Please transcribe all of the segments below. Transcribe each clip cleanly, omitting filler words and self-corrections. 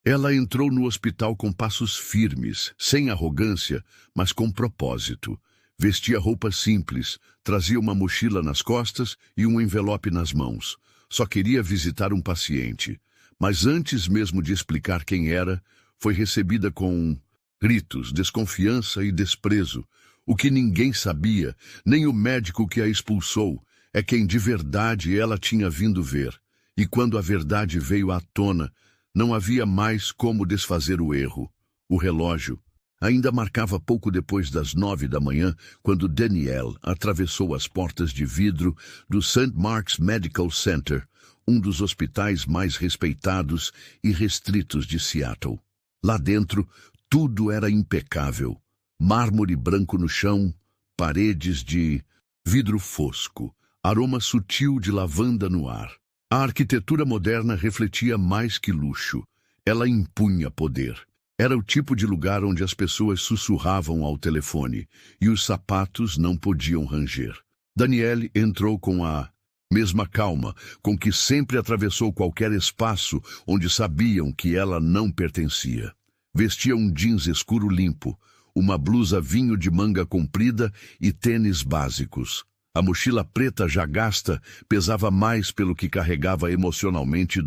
Ela entrou no hospital com passos firmes, sem arrogância, mas com propósito. Vestia roupas simples, trazia uma mochila nas costas e um envelope nas mãos. Só queria visitar um paciente. Mas antes mesmo de explicar quem era, foi recebida com gritos, desconfiança e desprezo. O que ninguém sabia, nem o médico que a expulsou, é quem de verdade ela tinha vindo ver. E quando a verdade veio à tona, não havia mais como desfazer o erro. O relógio ainda marcava pouco depois das 9 da manhã, quando Danielle atravessou as portas de vidro do St. Mark's Medical Center, um dos hospitais mais respeitados e restritos de Seattle. Lá dentro, tudo era impecável. Mármore branco no chão, paredes de vidro fosco, aroma sutil de lavanda no ar. A arquitetura moderna refletia mais que luxo. Ela impunha poder. Era o tipo de lugar onde as pessoas sussurravam ao telefone e os sapatos não podiam ranger. Danielle entrou com a mesma calma com que sempre atravessou qualquer espaço onde sabiam que ela não pertencia. Vestia um jeans escuro limpo, uma blusa vinho de manga comprida e tênis básicos. A mochila preta já gasta pesava mais pelo que carregava emocionalmente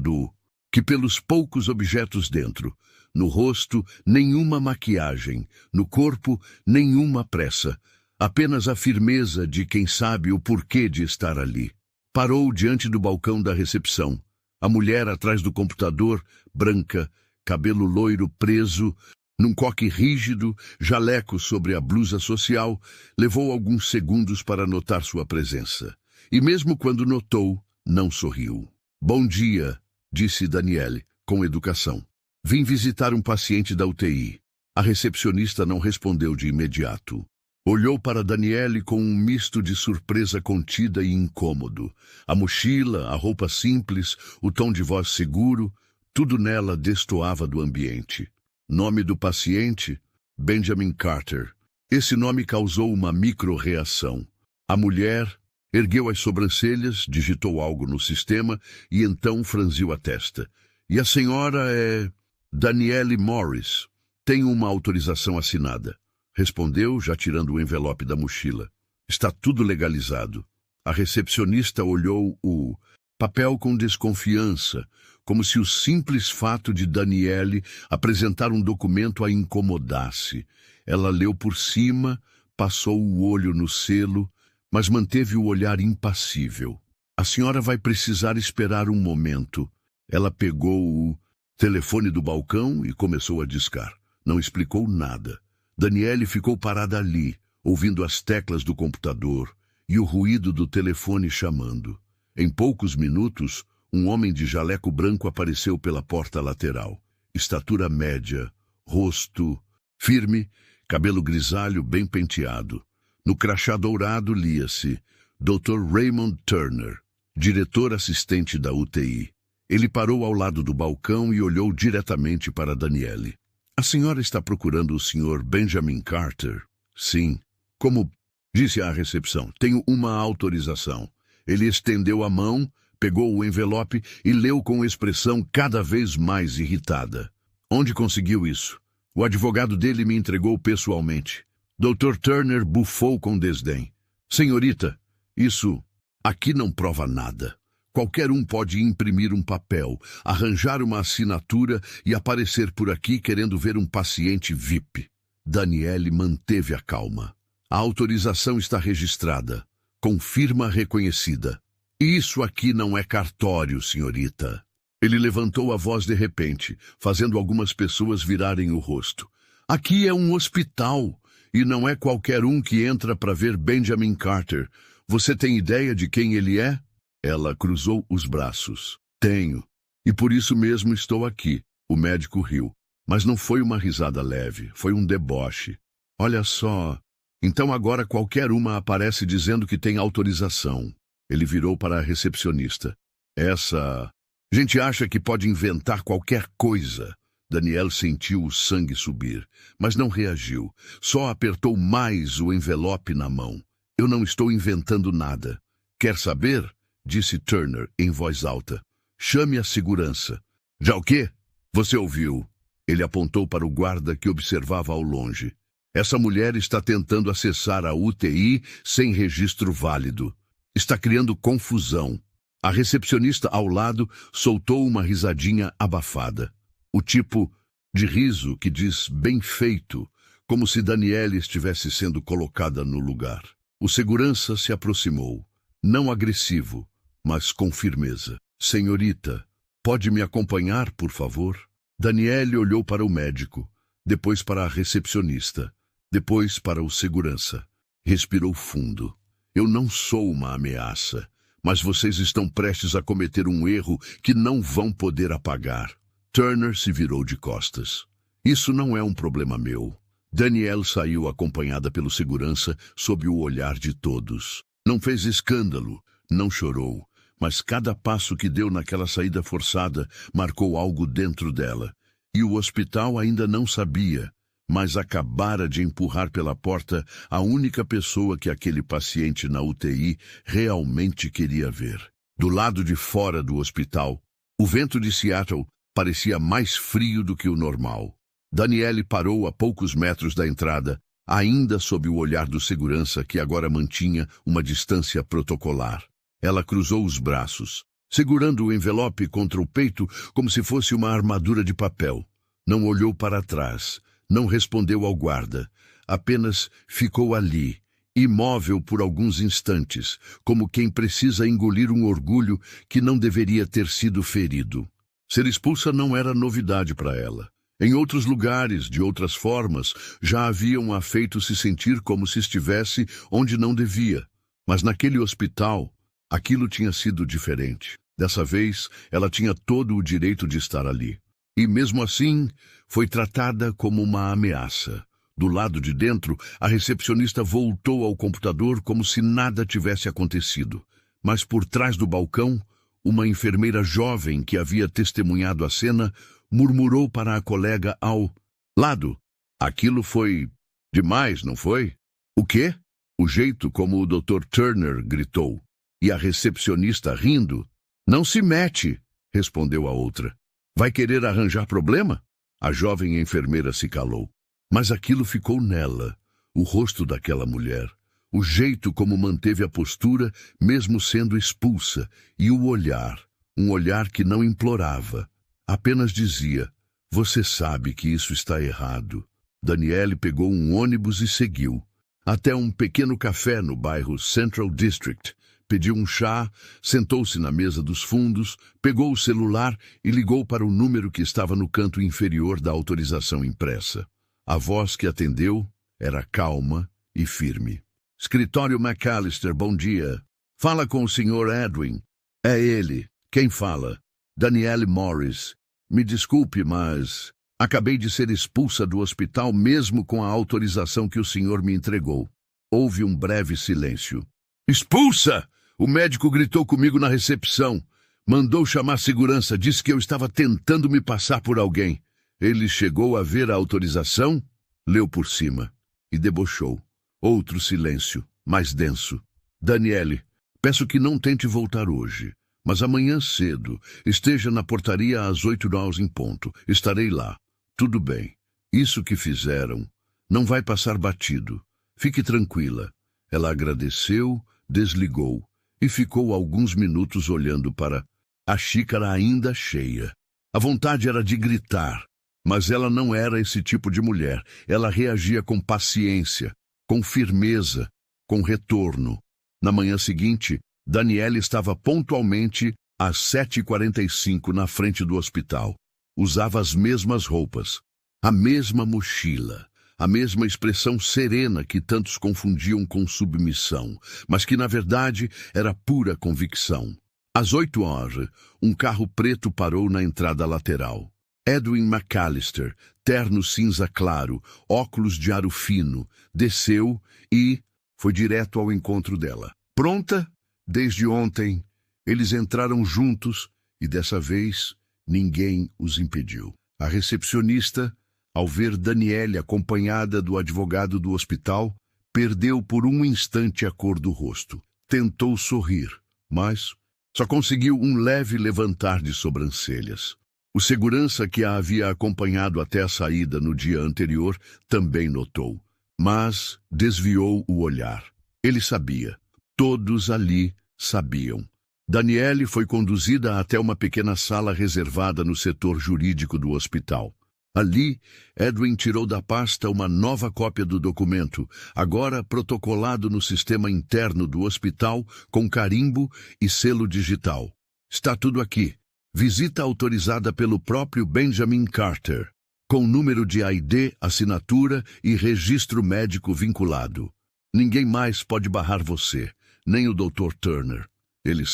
que pelos poucos objetos dentro. No rosto, nenhuma maquiagem. No corpo, nenhuma pressa. Apenas a firmeza de quem sabe o porquê de estar ali. Parou diante do balcão da recepção. A mulher atrás do computador, branca, cabelo loiro preso, num coque rígido, jaleco sobre a blusa social, levou alguns segundos para notar sua presença. E mesmo quando notou, não sorriu. Bom dia, disse Danielle, com educação. Vim visitar um paciente da UTI. A recepcionista não respondeu de imediato. Olhou para Danielle com um misto de surpresa contida e incômodo. A mochila, a roupa simples, o tom de voz seguro, tudo nela destoava do ambiente. Nome do paciente? Benjamin Carter. Esse nome causou uma micro-reação. A mulher ergueu as sobrancelhas, digitou algo no sistema e então franziu a testa. E a senhora é Danielle Morris. Tenho uma autorização assinada. Respondeu, já tirando o envelope da mochila. Está tudo legalizado. A recepcionista olhou o papel com desconfiança, como se o simples fato de Danielle apresentar um documento a incomodasse. Ela leu por cima, passou o olho no selo, mas manteve o olhar impassível. A senhora vai precisar esperar um momento. Ela pegou o telefone do balcão e começou a discar. Não explicou nada. Danielle ficou parada ali, ouvindo as teclas do computador e o ruído do telefone chamando. Em poucos minutos, um homem de jaleco branco apareceu pela porta lateral. Estatura média, rosto firme, cabelo grisalho bem penteado. No crachá dourado lia-se Dr. Raymond Turner, diretor assistente da UTI. Ele parou ao lado do balcão e olhou diretamente para Danielle. A senhora está procurando o Sr. Benjamin Carter? Sim. Como disse à recepção, tenho uma autorização. Ele estendeu a mão, pegou o envelope e leu com expressão cada vez mais irritada. Onde conseguiu isso? O advogado dele me entregou pessoalmente. Dr. Turner bufou com desdém. Senhorita, isso aqui não prova nada. Qualquer um pode imprimir um papel, arranjar uma assinatura e aparecer por aqui querendo ver um paciente VIP. Danielle manteve a calma. A autorização está registrada, com firma reconhecida. Isso aqui não é cartório, senhorita. Ele levantou a voz de repente, fazendo algumas pessoas virarem o rosto. Aqui é um hospital, e não é qualquer um que entra para ver Benjamin Carter. Você tem ideia de quem ele é? Ela cruzou os braços. Tenho. E por isso mesmo estou aqui. O médico riu. Mas não foi uma risada leve, foi um deboche. Olha só. Então agora qualquer uma aparece dizendo que tem autorização. Ele virou para a recepcionista. Essa gente acha que pode inventar qualquer coisa. Danielle sentiu o sangue subir, mas não reagiu. Só apertou mais o envelope na mão. Eu não estou inventando nada. Quer saber? Disse Turner em voz alta. Chame a segurança. Já o quê? Você ouviu? Ele apontou para o guarda que observava ao longe. Essa mulher está tentando acessar a UTI sem registro válido. Está criando confusão. A recepcionista ao lado soltou uma risadinha abafada. O tipo de riso que diz bem feito, como se Danielle estivesse sendo colocada no lugar. O segurança se aproximou, não agressivo, mas com firmeza. Senhorita, pode me acompanhar, por favor? Danielle olhou para o médico, depois para a recepcionista, depois para o segurança. Respirou fundo. Eu não sou uma ameaça, mas vocês estão prestes a cometer um erro que não vão poder apagar. Turner se virou de costas. Isso não é um problema meu. Danielle saiu acompanhada pelo segurança sob o olhar de todos. Não fez escândalo, não chorou, mas cada passo que deu naquela saída forçada marcou algo dentro dela. E o hospital ainda não sabia, mas acabara de empurrar pela porta a única pessoa que aquele paciente na UTI realmente queria ver. Do lado de fora do hospital, o vento de Seattle parecia mais frio do que o normal. Danielle parou a poucos metros da entrada, ainda sob o olhar do segurança que agora mantinha uma distância protocolar. Ela cruzou os braços, segurando o envelope contra o peito como se fosse uma armadura de papel. Não olhou para trás, não respondeu ao guarda, apenas ficou ali, imóvel por alguns instantes, como quem precisa engolir um orgulho que não deveria ter sido ferido. Ser expulsa não era novidade para ela. Em outros lugares, de outras formas, já haviam a feito se sentir como se estivesse onde não devia. Mas naquele hospital, aquilo tinha sido diferente. Dessa vez, ela tinha todo o direito de estar ali. E mesmo assim, foi tratada como uma ameaça. Do lado de dentro, a recepcionista voltou ao computador como se nada tivesse acontecido. Mas por trás do balcão, uma enfermeira jovem que havia testemunhado a cena murmurou para a colega ao lado. Aquilo foi demais, não foi? O quê? O jeito como o Dr. Turner gritou. E a recepcionista rindo. Não se mete, respondeu a outra. Vai querer arranjar problema? A jovem enfermeira se calou. Mas aquilo ficou nela, o rosto daquela mulher, o jeito como manteve a postura, mesmo sendo expulsa, e o olhar, um olhar que não implorava, apenas dizia, você sabe que isso está errado. Danielle pegou um ônibus e seguiu, até um pequeno café no bairro Central District. Pediu um chá, sentou-se na mesa dos fundos, pegou o celular e ligou para o número que estava no canto inferior da autorização impressa. A voz que atendeu era calma e firme. Escritório McAllister, bom dia. Fala com o Sr. Edwin. É ele. Quem fala? Danielle Morris. Me desculpe, mas acabei de ser expulsa do hospital mesmo com a autorização que o senhor me entregou. Houve um breve silêncio. Expulsa! O médico gritou comigo na recepção. Mandou chamar segurança, disse que eu estava tentando me passar por alguém. Ele chegou a ver a autorização, leu por cima e debochou. Outro silêncio, mais denso. Danielle, peço que não tente voltar hoje, mas amanhã cedo esteja na portaria às 8h em ponto. Estarei lá. Tudo bem. Isso que fizeram não vai passar batido. Fique tranquila. Ela agradeceu, desligou e ficou alguns minutos olhando para a xícara ainda cheia. A vontade era de gritar, mas ela não era esse tipo de mulher. Ela reagia com paciência, com firmeza, com retorno. Na manhã seguinte, Danielle estava pontualmente às 7h45 na frente do hospital. Usava as mesmas roupas, a mesma mochila, a mesma expressão serena que tantos confundiam com submissão, mas que na verdade era pura convicção. Às 8h, um carro preto parou na entrada lateral. Edwin McAllister, terno cinza claro, óculos de aro fino, desceu e foi direto ao encontro dela. Pronta? Desde ontem, eles entraram juntos e dessa vez ninguém os impediu. A recepcionista, ao ver Danielle acompanhada do advogado do hospital, perdeu por um instante a cor do rosto. Tentou sorrir, mas só conseguiu um leve levantar de sobrancelhas. O segurança que a havia acompanhado até a saída no dia anterior também notou, mas desviou o olhar. Ele sabia. Todos ali sabiam. Daniele foi conduzida até uma pequena sala reservada no setor jurídico do hospital. Ali, Edwin tirou da pasta uma nova cópia do documento, agora protocolado no sistema interno do hospital com carimbo e selo digital. Está tudo aqui. Visita autorizada pelo próprio Benjamin Carter, com número de ID, assinatura e registro médico vinculado. Ninguém mais pode barrar você, nem o Dr. Turner. Ele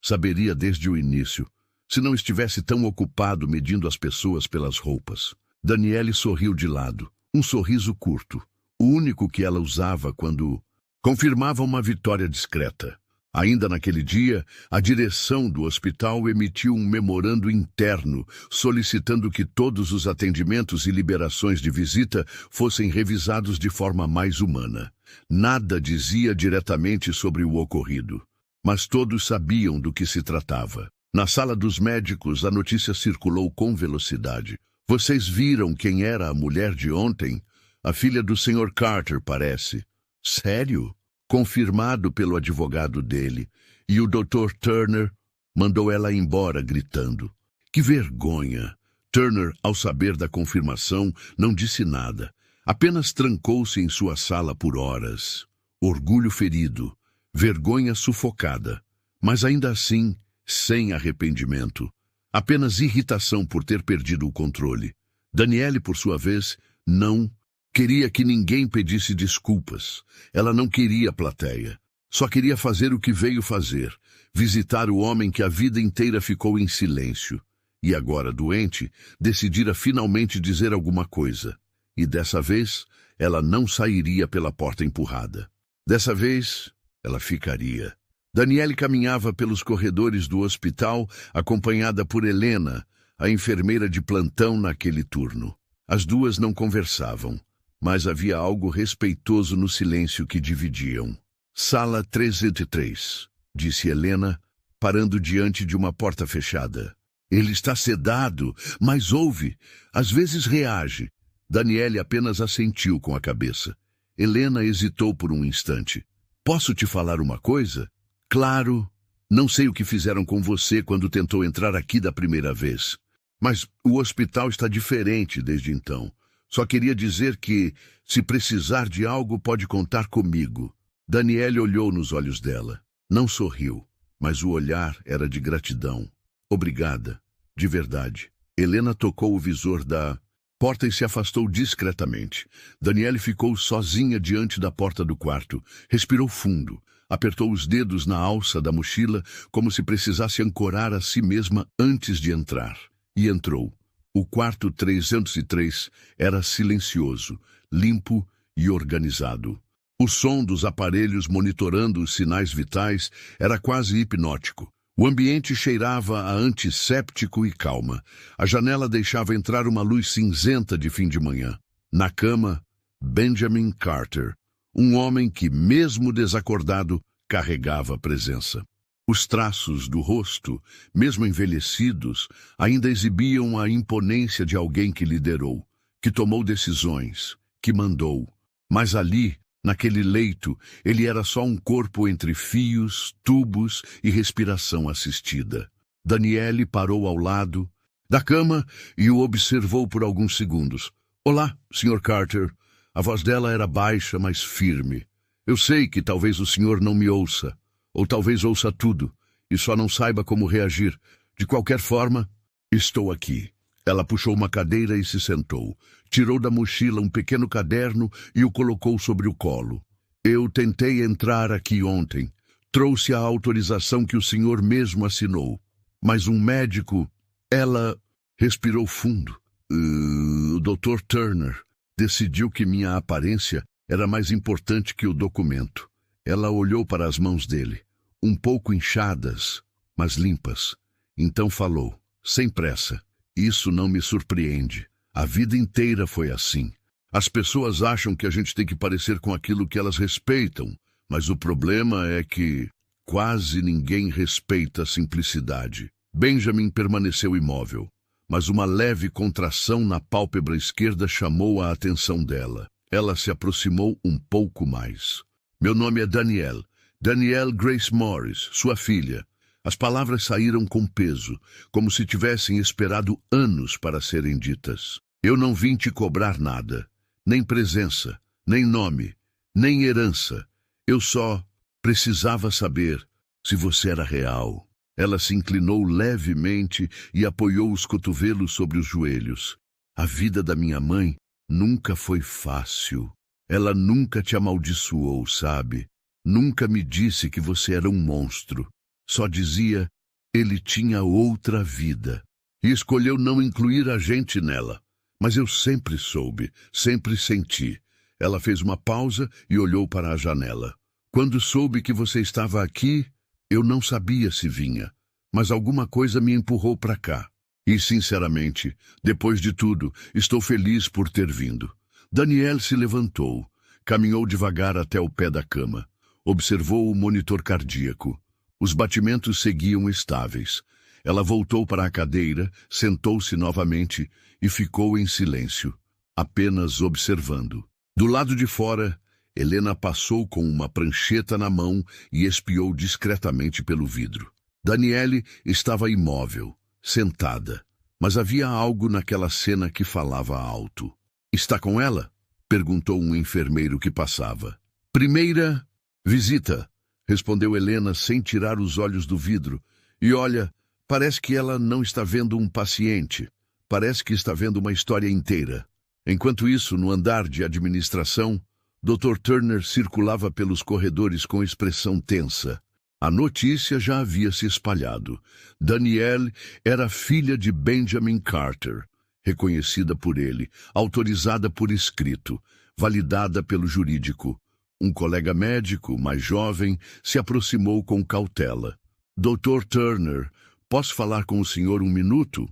saberia desde o início, se não estivesse tão ocupado medindo as pessoas pelas roupas. Daniele sorriu de lado, um sorriso curto, o único que ela usava quando confirmava uma vitória discreta. Ainda naquele dia, a direção do hospital emitiu um memorando interno solicitando que todos os atendimentos e liberações de visita fossem revisados de forma mais humana. Nada dizia diretamente sobre o ocorrido, mas todos sabiam do que se tratava. Na sala dos médicos, a notícia circulou com velocidade. Vocês viram quem era a mulher de ontem? A filha do Sr. Carter, parece. Sério? Confirmado pelo advogado dele, e o Dr. Turner mandou ela embora gritando. Que vergonha! Turner, ao saber da confirmação, não disse nada. Apenas trancou-se em sua sala por horas. Orgulho ferido, vergonha sufocada, mas ainda assim, sem arrependimento. Apenas irritação por ter perdido o controle. Daniele, por sua vez, não queria que ninguém pedisse desculpas. Ela não queria plateia. Só queria fazer o que veio fazer. Visitar o homem que a vida inteira ficou em silêncio. E agora, doente, decidira finalmente dizer alguma coisa. E dessa vez, ela não sairia pela porta empurrada. Dessa vez, ela ficaria. Daniele caminhava pelos corredores do hospital, acompanhada por Helena, a enfermeira de plantão naquele turno. As duas não conversavam, mas havia algo respeitoso no silêncio que dividiam. Sala 303, disse Helena, parando diante de uma porta fechada. Ele está sedado, mas ouve, às vezes reage. Daniele apenas assentiu com a cabeça. Helena hesitou por um instante. Posso te falar uma coisa? Claro, não sei o que fizeram com você quando tentou entrar aqui da primeira vez. Mas o hospital está diferente desde então. Só queria dizer que, se precisar de algo, pode contar comigo. Daniele olhou nos olhos dela. Não sorriu, mas o olhar era de gratidão. Obrigada, de verdade. Helena tocou o visor da porta e se afastou discretamente. Daniele ficou sozinha diante da porta do quarto. Respirou fundo. Apertou os dedos na alça da mochila, como se precisasse ancorar a si mesma antes de entrar. E entrou. O quarto 303 era silencioso, limpo e organizado. O som dos aparelhos monitorando os sinais vitais era quase hipnótico. O ambiente cheirava a antisséptico e calma. A janela deixava entrar uma luz cinzenta de fim de manhã. Na cama, Benjamin Carter, um homem que, mesmo desacordado, carregava a presença. Os traços do rosto, mesmo envelhecidos, ainda exibiam a imponência de alguém que liderou, que tomou decisões, que mandou. Mas ali, naquele leito, ele era só um corpo entre fios, tubos e respiração assistida. Daniele parou ao lado da cama e o observou por alguns segundos. Olá, Sr. Carter. A voz dela era baixa, mas firme. Eu sei que talvez o senhor não me ouça. Ou talvez ouça tudo, e só não saiba como reagir. De qualquer forma, estou aqui. Ela puxou uma cadeira e se sentou. Tirou da mochila um pequeno caderno e o colocou sobre o colo. Eu tentei entrar aqui ontem. Trouxe a autorização que o senhor mesmo assinou. Mas um médico... Ela respirou fundo. O Dr. Turner decidiu que minha aparência era mais importante que o documento. Ela olhou para as mãos dele, um pouco inchadas, mas limpas. Então falou, sem pressa. Isso não me surpreende. A vida inteira foi assim. As pessoas acham que a gente tem que parecer com aquilo que elas respeitam, mas o problema é que quase ninguém respeita a simplicidade. Benjamin permaneceu imóvel. mas uma leve contração na pálpebra esquerda chamou a atenção dela. Ela se aproximou um pouco mais. Meu nome é Danielle. Danielle Grace Morris, sua filha. As palavras saíram com peso, como se tivessem esperado anos para serem ditas. Eu não vim te cobrar nada, nem presença, nem nome, nem herança. Eu só precisava saber se você era real. Ela se inclinou levemente e apoiou os cotovelos sobre os joelhos. A vida da minha mãe nunca foi fácil. Ela nunca te amaldiçoou, sabe? Nunca me disse que você era um monstro. Só dizia, ele tinha outra vida. E escolheu não incluir a gente nela. Mas eu sempre soube, sempre senti. Ela fez uma pausa e olhou para a janela. Quando soube que você estava aqui, eu não sabia se vinha. Mas alguma coisa me empurrou para cá. E, sinceramente, depois de tudo, estou feliz por ter vindo. Danielle se levantou, caminhou devagar até o pé da cama. Observou o monitor cardíaco. Os batimentos seguiam estáveis. Ela voltou para a cadeira, sentou-se novamente e ficou em silêncio, apenas observando. Do lado de fora, Helena passou com uma prancheta na mão e espiou discretamente pelo vidro. Danielle estava imóvel, sentada, mas havia algo naquela cena que falava alto. Está com ela? Perguntou um enfermeiro que passava. Primeira visita, respondeu Helena sem tirar os olhos do vidro. E olha, parece que ela não está vendo um paciente. Parece que está vendo uma história inteira. Enquanto isso, no andar de administração, Dr. Turner circulava pelos corredores com expressão tensa. A notícia já havia se espalhado. Danielle era filha de Benjamin Carter, reconhecida por ele, autorizada por escrito, validada pelo jurídico. Um colega médico, mais jovem, se aproximou com cautela. Dr. Turner, posso falar com o senhor um minuto?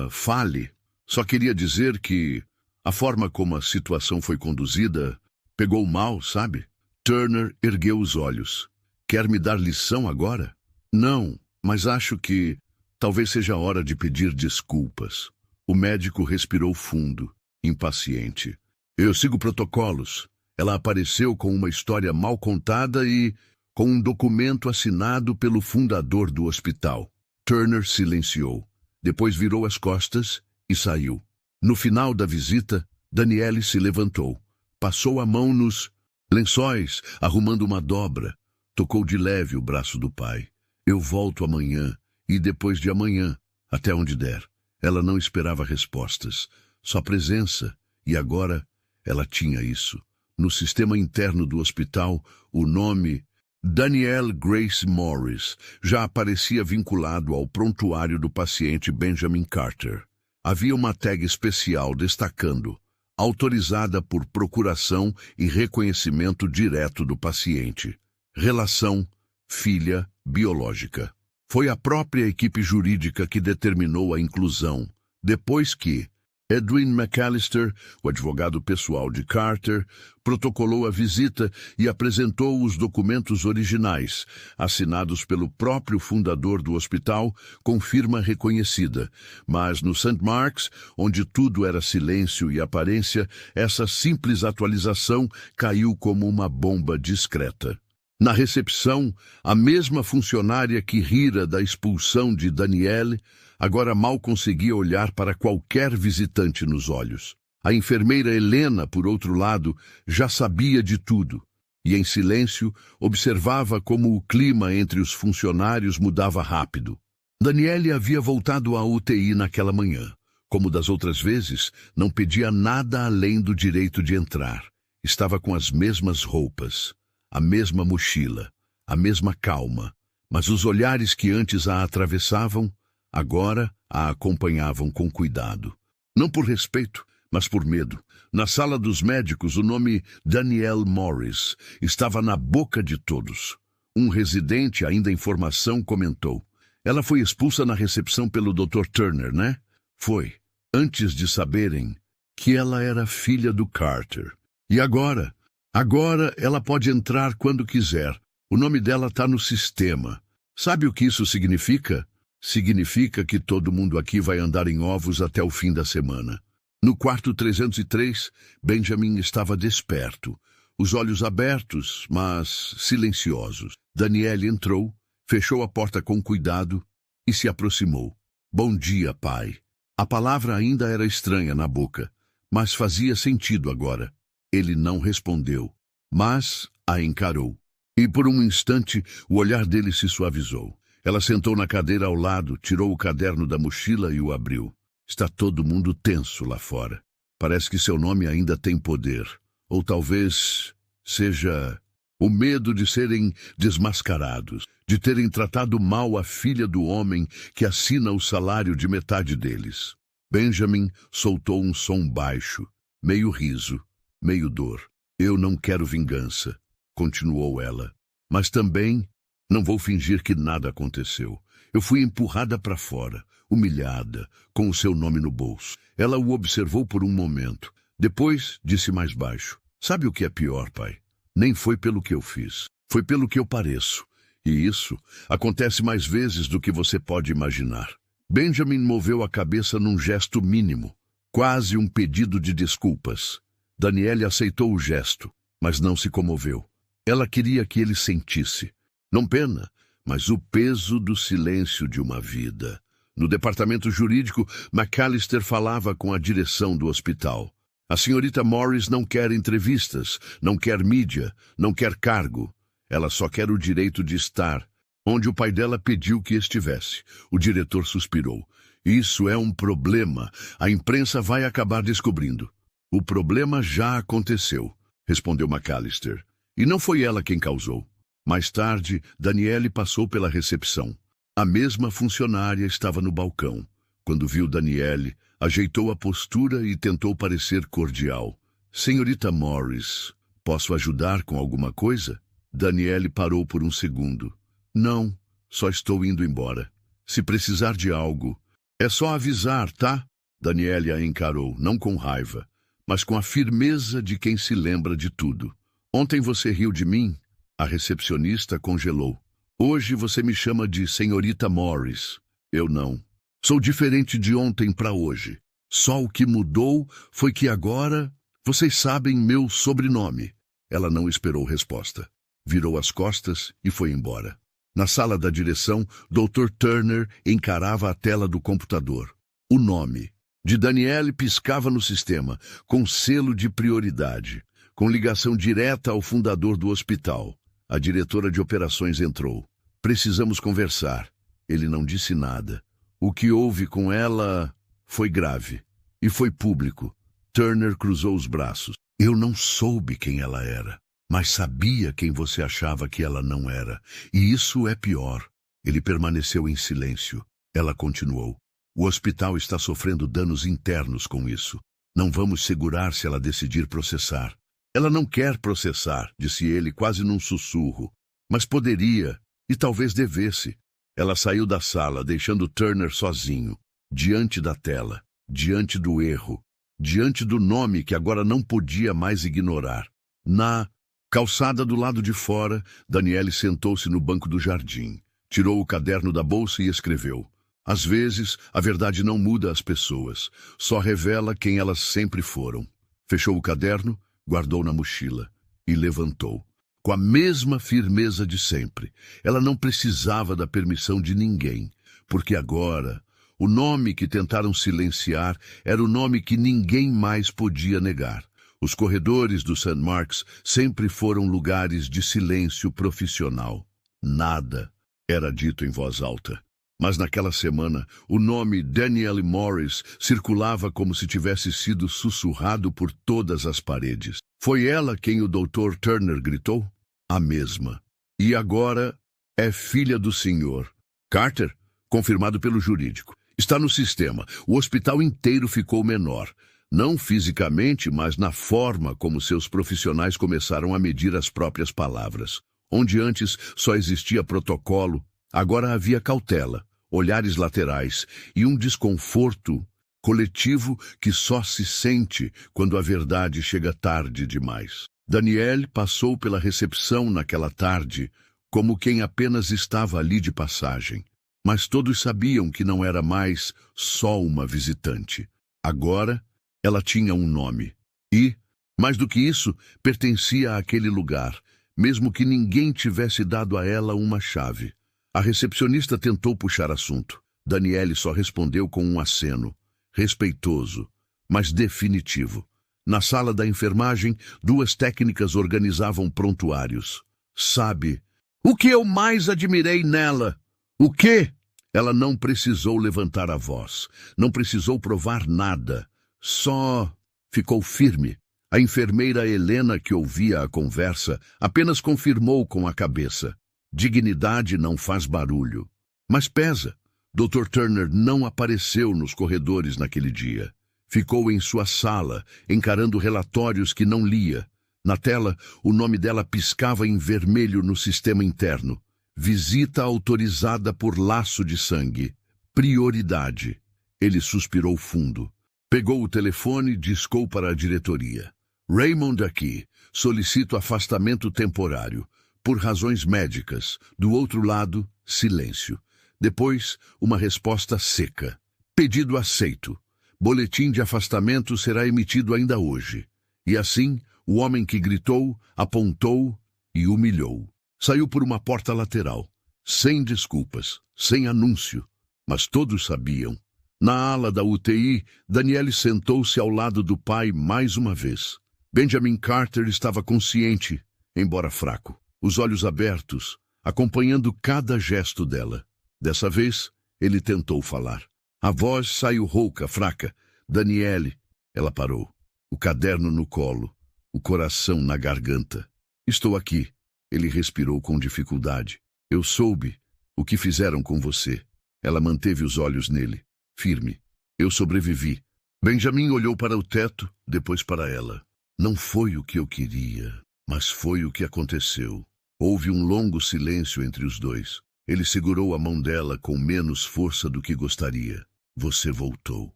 Fale. Só queria dizer que a forma como a situação foi conduzida pegou mal, sabe? Turner ergueu os olhos. Quer me dar lição agora? Não, mas acho que talvez seja a hora de pedir desculpas. O médico respirou fundo, impaciente. Eu sigo protocolos. Ela apareceu com uma história mal contada e com um documento assinado pelo fundador do hospital. Turner silenciou. Depois virou as costas e saiu. No final da visita, Danielle se levantou. Passou a mão nos lençóis, arrumando uma dobra. Tocou de leve o braço do pai. Eu volto amanhã, e depois de amanhã, até onde der. Ela não esperava respostas, só presença, e agora ela tinha isso. No sistema interno do hospital, o nome Danielle Grace Morris já aparecia vinculado ao prontuário do paciente Benjamin Carter. Havia uma tag especial destacando, autorizada por procuração e reconhecimento direto do paciente. Relação, filha, biológica. Foi a própria equipe jurídica que determinou a inclusão, depois que Edwin McAllister, o advogado pessoal de Carter, protocolou a visita e apresentou os documentos originais, assinados pelo próprio fundador do hospital, com firma reconhecida. Mas no St. Mark's, onde tudo era silêncio e aparência, essa simples atualização caiu como uma bomba discreta. Na recepção, a mesma funcionária que rira da expulsão de Danielle agora mal conseguia olhar para qualquer visitante nos olhos. A enfermeira Helena, por outro lado, já sabia de tudo, e em silêncio observava como o clima entre os funcionários mudava rápido. Danielle havia voltado à UTI naquela manhã. Como das outras vezes, não pedia nada além do direito de entrar. Estava com as mesmas roupas, a mesma mochila, a mesma calma, mas os olhares que antes a atravessavam, agora a acompanhavam com cuidado. Não por respeito, mas por medo. Na sala dos médicos, o nome Danielle Morris estava na boca de todos. Um residente, ainda em formação, comentou. Ela foi expulsa na recepção pelo Dr. Turner, né? Foi, antes de saberem que ela era filha do Carter. E agora? Agora ela pode entrar quando quiser. O nome dela está no sistema. Sabe o que isso significa? Significa que todo mundo aqui vai andar em ovos até o fim da semana. No quarto 303, Benjamin estava desperto, os olhos abertos, mas silenciosos. Daniele entrou, fechou a porta com cuidado e se aproximou. Bom dia, pai. A palavra ainda era estranha na boca, mas fazia sentido agora. Ele não respondeu, mas a encarou. E por um instante, o olhar dele se suavizou. Ela sentou na cadeira ao lado, tirou o caderno da mochila e o abriu. Está todo mundo tenso lá fora. Parece que seu nome ainda tem poder. Ou talvez seja o medo de serem desmascarados, de terem tratado mal a filha do homem que assina o salário de metade deles. Benjamin soltou um som baixo, meio riso, meio dor. Eu não quero vingança, continuou ela. Mas também não vou fingir que nada aconteceu. Eu fui empurrada para fora, humilhada, com o seu nome no bolso. Ela o observou por um momento. Depois disse mais baixo. Sabe o que é pior, pai? Nem foi pelo que eu fiz. Foi pelo que eu pareço. E isso acontece mais vezes do que você pode imaginar. Benjamin moveu a cabeça num gesto mínimo, quase um pedido de desculpas. Daniele aceitou o gesto, mas não se comoveu. Ela queria que ele sentisse. Não pena, mas o peso do silêncio de uma vida. No departamento jurídico, McAllister falava com a direção do hospital. A senhorita Morris não quer entrevistas, não quer mídia, não quer cargo. Ela só quer o direito de estar onde o pai dela pediu que estivesse. O diretor suspirou. Isso é um problema. A imprensa vai acabar descobrindo. O problema já aconteceu, respondeu McAllister. E não foi ela quem causou. Mais tarde, Daniele passou pela recepção. A mesma funcionária estava no balcão. Quando viu Daniele, ajeitou a postura e tentou parecer cordial. Senhorita Morris, posso ajudar com alguma coisa? Daniele parou por um segundo. Não, só estou indo embora. Se precisar de algo, é só avisar, tá? Daniele a encarou, não com raiva, mas com a firmeza de quem se lembra de tudo. Ontem você riu de mim? A recepcionista congelou. Hoje você me chama de senhorita Morris. Eu não. Sou diferente de ontem para hoje. Só o que mudou foi que agora vocês sabem meu sobrenome. Ela não esperou resposta. Virou as costas e foi embora. Na sala da direção, Dr. Turner encarava a tela do computador. O nome de Daniele piscava no sistema, com selo de prioridade, com ligação direta ao fundador do hospital. A diretora de operações entrou. Precisamos conversar. Ele não disse nada. O que houve com ela foi grave. E foi público. Turner cruzou os braços. Eu não soube quem ela era, mas sabia quem você achava que ela não era. E isso é pior. Ele permaneceu em silêncio. Ela continuou. O hospital está sofrendo danos internos com isso. Não vamos segurar se ela decidir processar. Ela não quer processar, disse ele quase num sussurro. Mas poderia, e talvez devesse. Ela saiu da sala, deixando Turner sozinho, diante da tela, diante do erro, diante do nome que agora não podia mais ignorar. Na calçada do lado de fora, Daniele sentou-se no banco do jardim, tirou o caderno da bolsa e escreveu. Às vezes, a verdade não muda as pessoas, só revela quem elas sempre foram. Fechou o caderno, guardou na mochila e levantou. Com a mesma firmeza de sempre, ela não precisava da permissão de ninguém, porque agora o nome que tentaram silenciar era o nome que ninguém mais podia negar. Os corredores do St. Mark's sempre foram lugares de silêncio profissional. Nada era dito em voz alta. Mas naquela semana, o nome Daniele Morris circulava como se tivesse sido sussurrado por todas as paredes. Foi ela quem o Dr. Turner gritou? A mesma. E agora é filha do senhor. Carter, confirmado pelo jurídico. Está no sistema. O hospital inteiro ficou menor. Não fisicamente, mas na forma como seus profissionais começaram a medir as próprias palavras. Onde antes só existia protocolo, agora havia cautela, olhares laterais e um desconforto coletivo que só se sente quando a verdade chega tarde demais. Daniele passou pela recepção naquela tarde como quem apenas estava ali de passagem. Mas todos sabiam que não era mais só uma visitante. Agora, ela tinha um nome. E, mais do que isso, pertencia àquele lugar, mesmo que ninguém tivesse dado a ela uma chave. A recepcionista tentou puxar assunto. Daniele só respondeu com um aceno, respeitoso, mas definitivo. Na sala da enfermagem, duas técnicas organizavam prontuários. Sabe, o que eu mais admirei nela? O quê? Ela não precisou levantar a voz, não precisou provar nada, só ficou firme. A enfermeira Helena, que ouvia a conversa, apenas confirmou com a cabeça. Dignidade não faz barulho. Mas pesa. Dr. Turner não apareceu nos corredores naquele dia. Ficou em sua sala, encarando relatórios que não lia. Na tela, o nome dela piscava em vermelho no sistema interno. Visita autorizada por laço de sangue. Prioridade. Ele suspirou fundo. Pegou o telefone e discou para a diretoria. Raymond aqui. Solicito afastamento temporário. Por razões médicas. Do outro lado, silêncio. Depois, uma resposta seca. Pedido aceito. Boletim de afastamento será emitido ainda hoje. E assim, o homem que gritou, apontou e humilhou. Saiu por uma porta lateral. Sem desculpas, sem anúncio. Mas todos sabiam. Na ala da UTI, Daniele sentou-se ao lado do pai mais uma vez. Benjamin Carter estava consciente, embora fraco. Os olhos abertos, acompanhando cada gesto dela. Dessa vez, ele tentou falar. A voz saiu rouca, fraca. Daniele. Ela parou. O caderno no colo, o coração na garganta. Estou aqui. Ele respirou com dificuldade. Eu soube o que fizeram com você. Ela manteve os olhos nele, firme. Eu sobrevivi. Benjamin olhou para o teto, depois para ela. Não foi o que eu queria, mas foi o que aconteceu. Houve um longo silêncio entre os dois. Ele segurou a mão dela com menos força do que gostaria. Você voltou.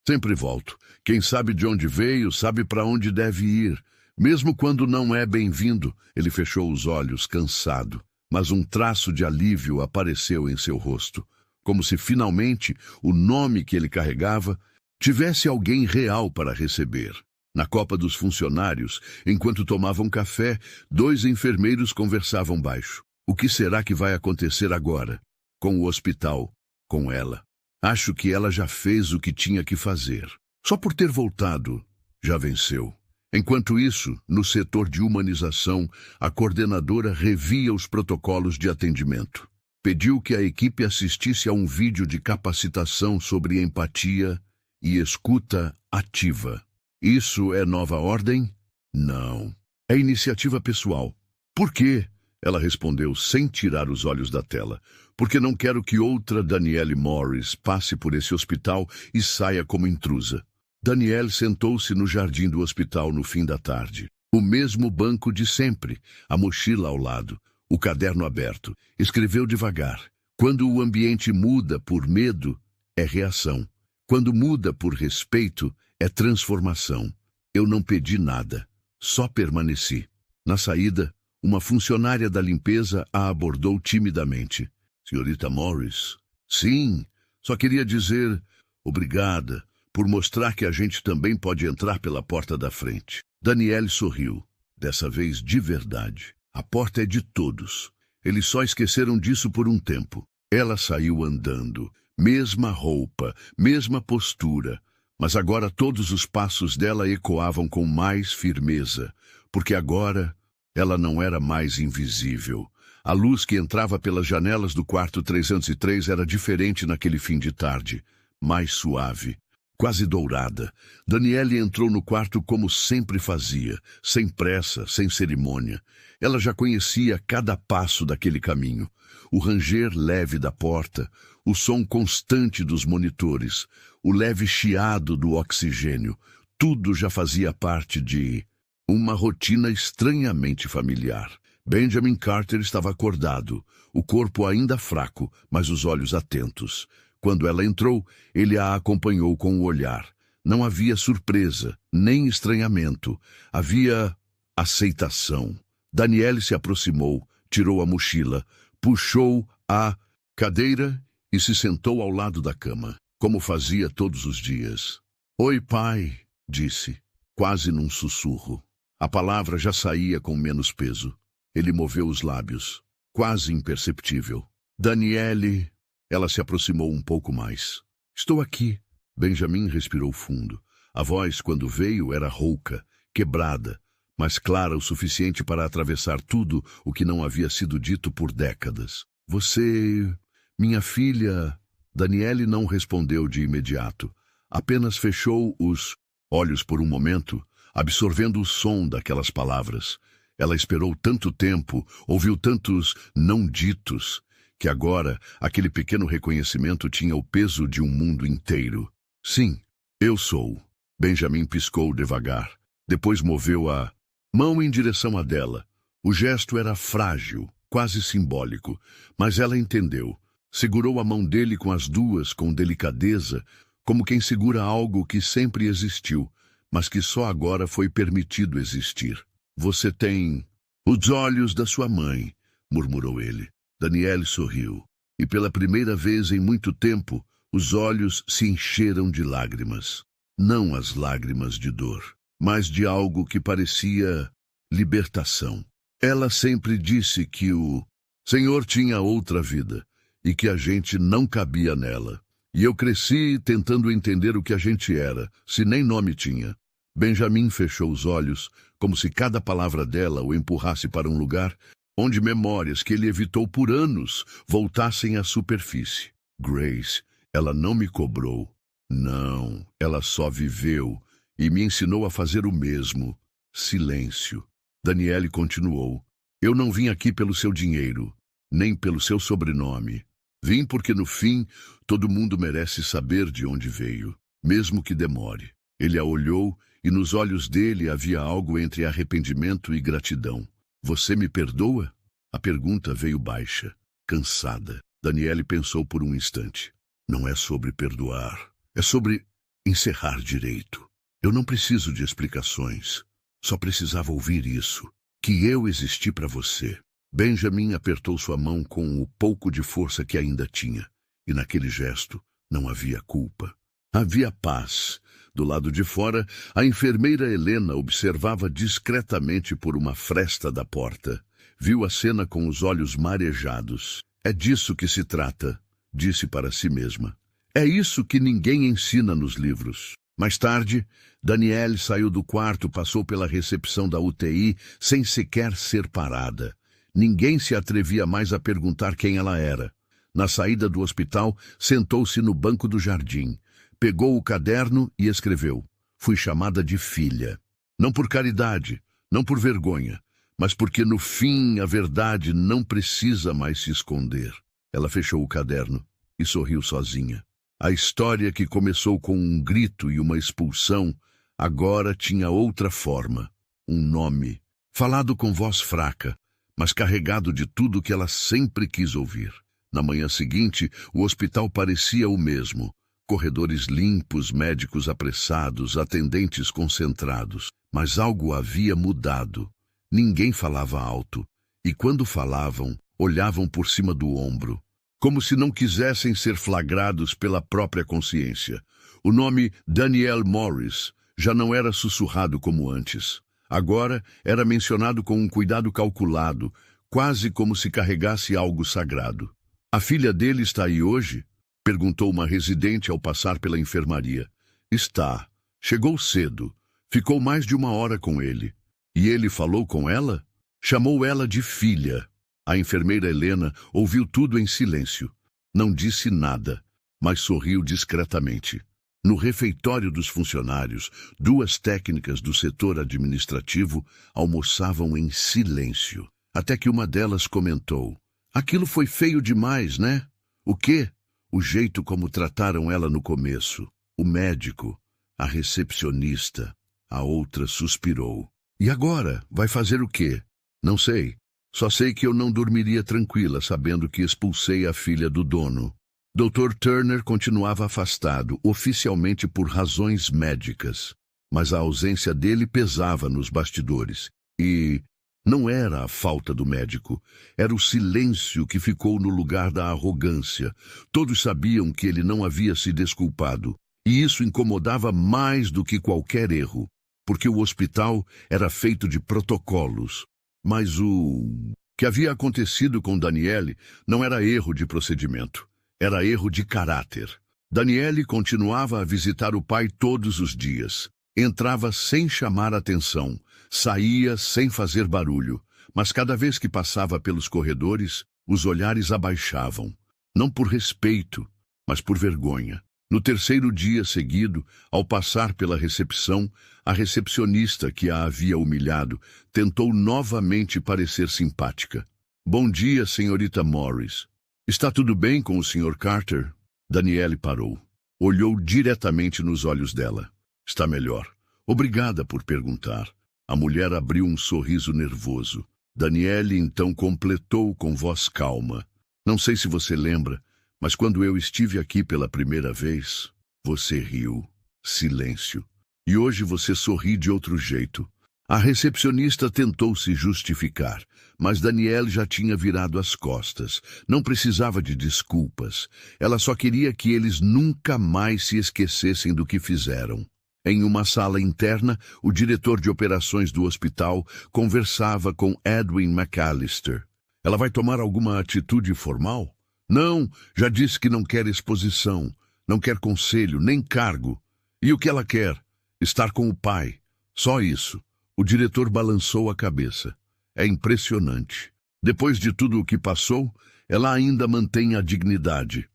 Sempre volto. Quem sabe de onde veio, sabe para onde deve ir. Mesmo quando não é bem-vindo, ele fechou os olhos, cansado. Mas um traço de alívio apareceu em seu rosto. Como se finalmente o nome que ele carregava tivesse alguém real para receber. Na copa dos funcionários, enquanto tomavam café, dois enfermeiros conversavam baixo. O que será que vai acontecer agora? Com o hospital, com ela. Acho que ela já fez o que tinha que fazer. Só por ter voltado, já venceu. Enquanto isso, no setor de humanização, a coordenadora revia os protocolos de atendimento. Pediu que a equipe assistisse a um vídeo de capacitação sobre empatia e escuta ativa. Isso é nova ordem? Não. É iniciativa pessoal. Por quê? Ela respondeu sem tirar os olhos da tela. Porque não quero que outra Daniele Morris passe por esse hospital e saia como intrusa. Daniele sentou-se no jardim do hospital no fim da tarde. O mesmo banco de sempre, a mochila ao lado, o caderno aberto. Escreveu devagar. Quando o ambiente muda por medo, é reação. Quando muda por respeito, é transformação. Eu não pedi nada, só permaneci. Na saída, uma funcionária da limpeza a abordou timidamente. Senhorita Morris? Sim, só queria dizer obrigada por mostrar que a gente também pode entrar pela porta da frente. Daniele sorriu, dessa vez de verdade. A porta é de todos. Eles só esqueceram disso por um tempo. Ela saiu andando, mesma roupa, mesma postura, mas agora todos os passos dela ecoavam com mais firmeza, porque agora ela não era mais invisível. A luz que entrava pelas janelas do quarto 303 era diferente naquele fim de tarde, mais suave, quase dourada. Daniele entrou no quarto como sempre fazia, sem pressa, sem cerimônia. Ela já conhecia cada passo daquele caminho. O ranger leve da porta, o som constante dos monitores, o leve chiado do oxigênio, tudo já fazia parte de uma rotina estranhamente familiar. Benjamin Carter estava acordado, o corpo ainda fraco, mas os olhos atentos. Quando ela entrou, ele a acompanhou com o olhar. Não havia surpresa, nem estranhamento. Havia aceitação. Daniele se aproximou, tirou a mochila, puxou a cadeira e se sentou ao lado da cama, como fazia todos os dias. Oi, pai, disse, quase num sussurro. A palavra já saía com menos peso. Ele moveu os lábios, quase imperceptível. Daniele, ela se aproximou um pouco mais. Estou aqui. Benjamin respirou fundo. A voz, quando veio, era rouca, quebrada, mas clara o suficiente para atravessar tudo o que não havia sido dito por décadas. Você... minha filha... Daniele não respondeu de imediato. Apenas fechou os olhos por um momento, absorvendo o som daquelas palavras. Ela esperou tanto tempo, ouviu tantos não ditos, que agora aquele pequeno reconhecimento tinha o peso de um mundo inteiro. Sim, eu sou. Benjamin piscou devagar. Depois moveu a mão em direção a dela. O gesto era frágil, quase simbólico, mas ela entendeu. Segurou a mão dele com as duas, com delicadeza, como quem segura algo que sempre existiu, mas que só agora foi permitido existir. Você tem os olhos da sua mãe, murmurou ele. Daniele sorriu, e pela primeira vez em muito tempo, os olhos se encheram de lágrimas. Não as lágrimas de dor, mas de algo que parecia libertação. Ela sempre disse que o Senhor tinha outra vida, e que a gente não cabia nela. E eu cresci tentando entender o que a gente era, se nem nome tinha. Benjamin fechou os olhos, como se cada palavra dela o empurrasse para um lugar onde memórias que ele evitou por anos voltassem à superfície. Grace, ela não me cobrou. Não, ela só viveu e me ensinou a fazer o mesmo. Silêncio. Daniele continuou. Eu não vim aqui pelo seu dinheiro, nem pelo seu sobrenome. Vim porque, no fim, todo mundo merece saber de onde veio, mesmo que demore. Ele a olhou e nos olhos dele havia algo entre arrependimento e gratidão. Você me perdoa? A pergunta veio baixa, cansada. Daniele pensou por um instante. Não é sobre perdoar, é sobre encerrar direito. Eu não preciso de explicações. Só precisava ouvir isso, que eu existi para você. Benjamin apertou sua mão com o pouco de força que ainda tinha, e naquele gesto não havia culpa. Havia paz. Do lado de fora, a enfermeira Helena observava discretamente por uma fresta da porta. Viu a cena com os olhos marejados. É disso que se trata, disse para si mesma. É isso que ninguém ensina nos livros. Mais tarde, Daniele saiu do quarto, passou pela recepção da UTI sem sequer ser parada. Ninguém se atrevia mais a perguntar quem ela era. Na saída do hospital, sentou-se no banco do jardim. Pegou o caderno e escreveu. Fui chamada de filha. Não por caridade, não por vergonha, mas porque no fim a verdade não precisa mais se esconder. Ela fechou o caderno e sorriu sozinha. A história que começou com um grito e uma expulsão, agora tinha outra forma, um nome, falado com voz fraca, mas carregado de tudo que ela sempre quis ouvir. Na manhã seguinte, o hospital parecia o mesmo. Corredores limpos, médicos apressados, atendentes concentrados. Mas algo havia mudado. Ninguém falava alto, e quando falavam, olhavam por cima do ombro, como se não quisessem ser flagrados pela própria consciência. O nome Danielle Morris já não era sussurrado como antes. Agora era mencionado com um cuidado calculado, quase como se carregasse algo sagrado. A filha dele está aí hoje? Perguntou uma residente ao passar pela enfermaria. Está. Chegou cedo. Ficou mais de 1 hora com ele. E ele falou com ela? Chamou ela de filha. A enfermeira Helena ouviu tudo em silêncio. Não disse nada, mas sorriu discretamente. No refeitório dos funcionários, 2 técnicas do setor administrativo almoçavam em silêncio. Até que uma delas comentou. Aquilo foi feio demais, né? O quê? O jeito como trataram ela no começo. O médico, a recepcionista. A outra suspirou. E agora? Vai fazer o quê? Não sei. Só sei que eu não dormiria tranquila sabendo que expulsei a filha do dono. Dr. Turner continuava afastado, oficialmente por razões médicas. Mas a ausência dele pesava nos bastidores. E Não era a falta do médico, era o silêncio que ficou no lugar da arrogância. Todos sabiam que ele não havia se desculpado, e isso incomodava mais do que qualquer erro, porque o hospital era feito de protocolos. Mas o que havia acontecido com Daniele não era erro de procedimento, era erro de caráter. Daniele continuava a visitar o pai todos os dias. Entrava sem chamar atenção, saía sem fazer barulho, mas cada vez que passava pelos corredores, os olhares abaixavam, não por respeito, mas por vergonha. No terceiro dia seguido, ao passar pela recepção, a recepcionista que a havia humilhado tentou novamente parecer simpática. Bom dia, senhorita Morris. Está tudo bem com o Sr. Carter? Daniele parou. Olhou diretamente nos olhos dela. Está melhor. Obrigada por perguntar. A mulher abriu um sorriso nervoso. Daniele então completou com voz calma. Não sei se você lembra, mas quando eu estive aqui pela primeira vez, você riu. Silêncio. E hoje você sorri de outro jeito. A recepcionista tentou se justificar, mas Daniele já tinha virado as costas. Não precisava de desculpas. Ela só queria que eles nunca mais se esquecessem do que fizeram. Em uma sala interna, o diretor de operações do hospital conversava com Edwin McAllister. Ela vai tomar alguma atitude formal? Não, já disse que não quer exposição, não quer conselho, nem cargo. E o que ela quer? Estar com o pai. Só isso. O diretor balançou a cabeça. É impressionante. Depois de tudo o que passou, ela ainda mantém a dignidade.